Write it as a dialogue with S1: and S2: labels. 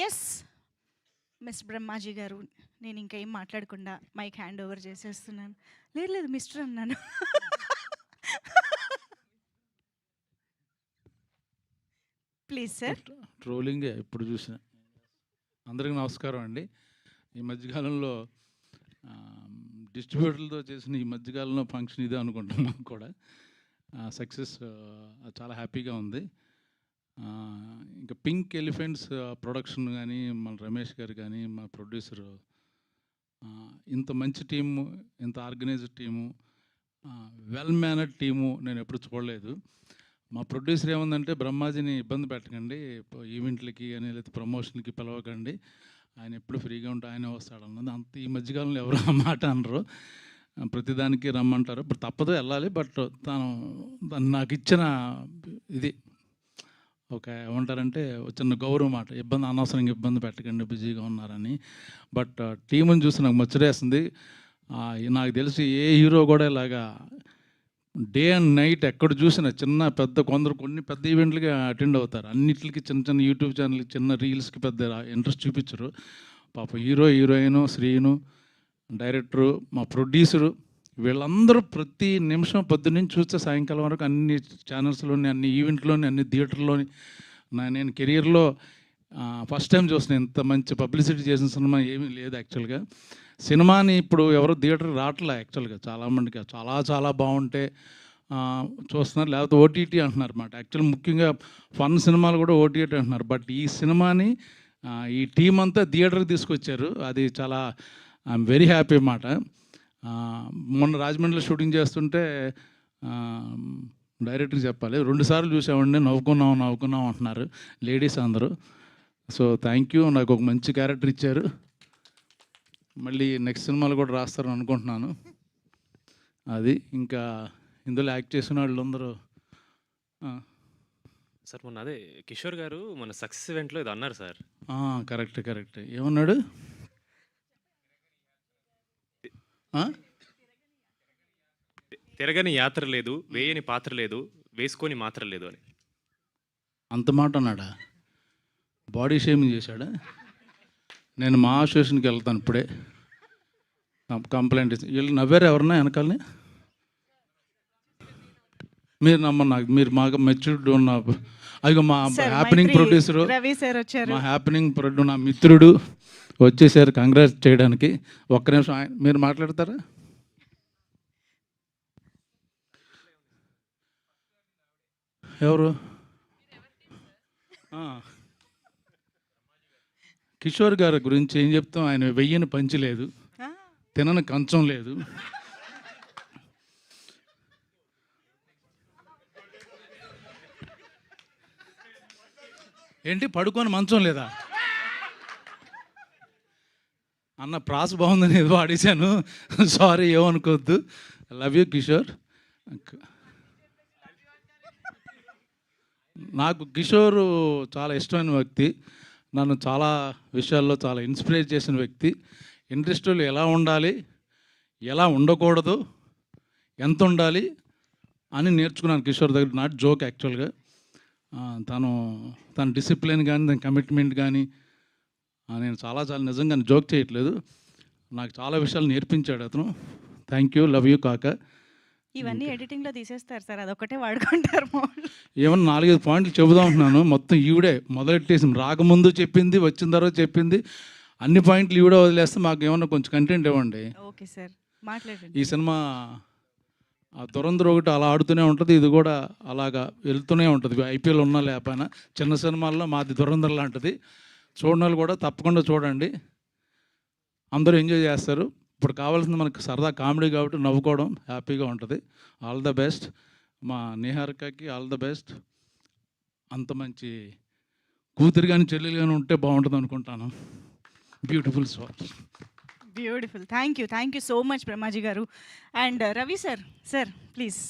S1: Yes miss Brahmaji గారు, నేను ఇంకా ఏం మాట్లాడకుండా మైక్ హ్యాండ్ ఓవర్ చేసేస్తున్నాను. లేదు లేదు మిస్టర్ అన్నాను. Please sir.
S2: ట్రోలింగే ఎప్పుడు చూసిన. అందరికీ నమస్కారం అండి. ఈ మధ్యకాలంలో డిస్ట్రిబ్యూటర్లతో చేసిన ఈ మధ్యకాలంలో ఫంక్షన్ ఇదే అనుకుంటున్నాం కూడా. సక్సెస్ చాలా హ్యాపీగా ఉంది. ఇంకా పింక్ ఎలిఫెంట్స్ ప్రొడక్షన్ కానీ, మన రమేష్ గారు కానీ, మా ప్రొడ్యూసరు, ఇంత మంచి టీము, ఇంత organised team, well mannered team నేను ఎప్పుడు చూడలేదు. మా ప్రొడ్యూసర్ ఏముందంటే, బ్రహ్మాజీని ఇబ్బంది పెట్టకండి, ఈవెంట్లకి అని లేదా ప్రమోషన్కి పిలవకండి, ఆయన ఎప్పుడు ఫ్రీగా ఉంటే ఆయనే వస్తాడు అన్నది. అంత ఈ మధ్యకాలంలో ఎవరు ఆ మాట అనరు, ప్రతిదానికి రమ్మంటారు. ఇప్పుడు తప్పదు వెళ్ళాలి. బట్ తను నాకు ఇచ్చిన ఇది ఒక ఏమంటారంటే చిన్న గౌరవం మాట, అనవసరంగా ఇబ్బంది పెట్టకండి, బిజీగా ఉన్నారని. బట్ టీముని చూసి నాకు ముచ్చటేస్తుంది. నాకు తెలిసి ఏ హీరో కూడా ఇలాగా డే అండ్ నైట్ ఎక్కడ చూసినా చిన్న పెద్ద కొన్ని పెద్ద ఈవెంట్లకి అటెండ్ అవుతారు. అన్నిటికి చిన్న చిన్న యూట్యూబ్ ఛానల్, చిన్న రీల్స్కి పెద్ద ఇంట్రెస్ట్ చూపించరు. పాప హీరోయిన్, శ్రీను, డైరెక్టరు, మా ప్రొడ్యూసరు, వీళ్ళందరూ ప్రతి నిమిషం పొద్దున్నుంచి చూస్తే సాయంకాలం వరకు అన్ని ఛానల్స్లోని, అన్ని ఈవెంట్లోని, అన్ని థియేటర్లోని నేను కెరియర్లో ఫస్ట్ టైం చూసిన ఇంత మంచి పబ్లిసిటీ చేసిన సినిమా ఏమీ లేదు. యాక్చువల్గా సినిమాని ఇప్పుడు ఎవరు థియేటర్ రావట్లే. యాక్చువల్గా చాలామందికి చాలా చాలా బాగుంటే చూస్తున్నారు, లేకపోతే ఓటీటీ అంటున్నారు అన్నమాట. యాక్చువల్ ముఖ్యంగా ఫన్ సినిమాలు కూడా ఓటీటీ అంటున్నారు. బట్ ఈ సినిమాని ఈ టీం అంతా థియేటర్కి తీసుకొచ్చారు. అది చాలా ఐఎమ్ వెరీ హ్యాపీ అన్నమాట. మొన్న రాజమండ్రిలో షూటింగ్ చేస్తుంటే డైరెక్ట్గా చెప్పాలి, 2 సార్లు చూసామండి, నవ్వుకున్నాం అంటున్నారు లేడీస్ అందరూ. సో థ్యాంక్ యూ, నాకు ఒక మంచి క్యారెక్టర్ ఇచ్చారు. మళ్ళీ నెక్స్ట్ సినిమాలు కూడా రాస్తారని అనుకుంటున్నాను. అది ఇంకా ఇందులో యాక్ట్ చేసిన వాళ్ళందరూ.
S3: సార్ మొన్న అదే కిషోర్ గారు మన సక్సెస్ ఈవెంట్లో ఇది అన్నారు సార్.
S2: కరెక్ట్. ఏమన్నాడు?
S3: తిరగని యాత్ర లేదు, వేయని పాత్ర లేదు, వేసుకొని మాత్ర లేదు అని.
S2: అంత మాట అన్నాడా? బాడీ షేమింగ్ చేశాడా? నేను మా అసోసియేషన్కి వెళ్తాను ఇప్పుడే, కంప్లైంట్ ఇచ్చి. వీళ్ళు నవ్వారు ఎవరన్నా వెనకాలని? మీరు నాకు మీరు మాకు మెచ్యూర్డ్ ఉన్న అదిగో మా హ్యాపెనింగ్ ప్రొడ్యూసరు, మా హ్యాపెనింగ్ ప్రొడ్యూసర్, నా మిత్రుడు వచ్చేసారు కంగ్రాట్స్ చేయడానికి. ఒక్క నిమిషం మీరు మాట్లాడతారా? ఎవరు? కిషోర్ గారి గురించి ఏం చెప్తాం? ఆయన వెయ్యని పంచి లేదు, తినని కంచం లేదు. ఏంటి పడుకొని మంచం లేదా అన్న? ప్రాస బాగుందని ఏదో ఆడేశాను, సారీ, ఏమనుకోవద్దు. Love you Kishore. నాకు కిషోర్ చాలా ఇష్టమైన వ్యక్తి, నన్ను చాలా విషయాల్లో చాలా ఇన్స్పైర్ చేసిన వ్యక్తి. ఇండస్ట్రీలో ఎలా ఉండాలి, ఎలా ఉండకూడదు, ఎంత ఉండాలి అని నేర్చుకున్నాను కిషోర్ దగ్గర. నాట్ జోక్ యాక్చువల్గా. తన డిసిప్లిన్ కానీ, తన కమిట్మెంట్ కానీ, నేను చాలా నిజంగా జోక్ చేయట్లేదు, నాకు చాలా విషయాలు నేర్పించాడు అతను. థ్యాంక్ యూ, లవ్ యూ కాక.
S1: ఇవన్నీ ఎడిటింగ్లో తీసేస్తారు సార్, అదొకటే వాడుకుంటారు.
S2: ఏమన్నా 4-5 పాయింట్లు చెబుదాం అంటున్నాను, మొత్తం ఈవిడే మొదలెట్టేసి, రాకముందు చెప్పింది, వచ్చిన తర్వాత చెప్పింది, అన్ని పాయింట్లు ఈవిడే వదిలేస్తే మాకు ఏమన్నా కొంచెం కంటెంట్ ఇవ్వండి.
S1: ఓకే సార్, మాట్లాడండి.
S2: ఈ సినిమా దురంధర్ ఒకటి అలా ఆడుతూనే ఉంటుంది, ఇది కూడా అలాగా వెళ్తూనే ఉంటుంది. ఐపీఎల్ ఉన్నా లేకపోయినా చిన్న సినిమాల్లో మాది దురంధర్ లాంటిది. చూడని వాళ్ళు కూడా తప్పకుండా చూడండి, అందరూ ఎంజాయ్ చేస్తారు. ఇప్పుడు కావాల్సింది మనకు సరదా కామెడీ కాబట్టి నవ్వుకోవడం, హ్యాపీగా ఉంటుంది. ఆల్ ద బెస్ట్ మా నిహారికకి, ఆల్ ద బెస్ట్. అంత మంచి కూతురు కానీ చెల్లెలు కానీ ఉంటే బాగుంటుంది అనుకుంటాను. Beautiful sir,
S1: beautiful. Thank you so much Brahmaji గారు. And Ravi sir, please.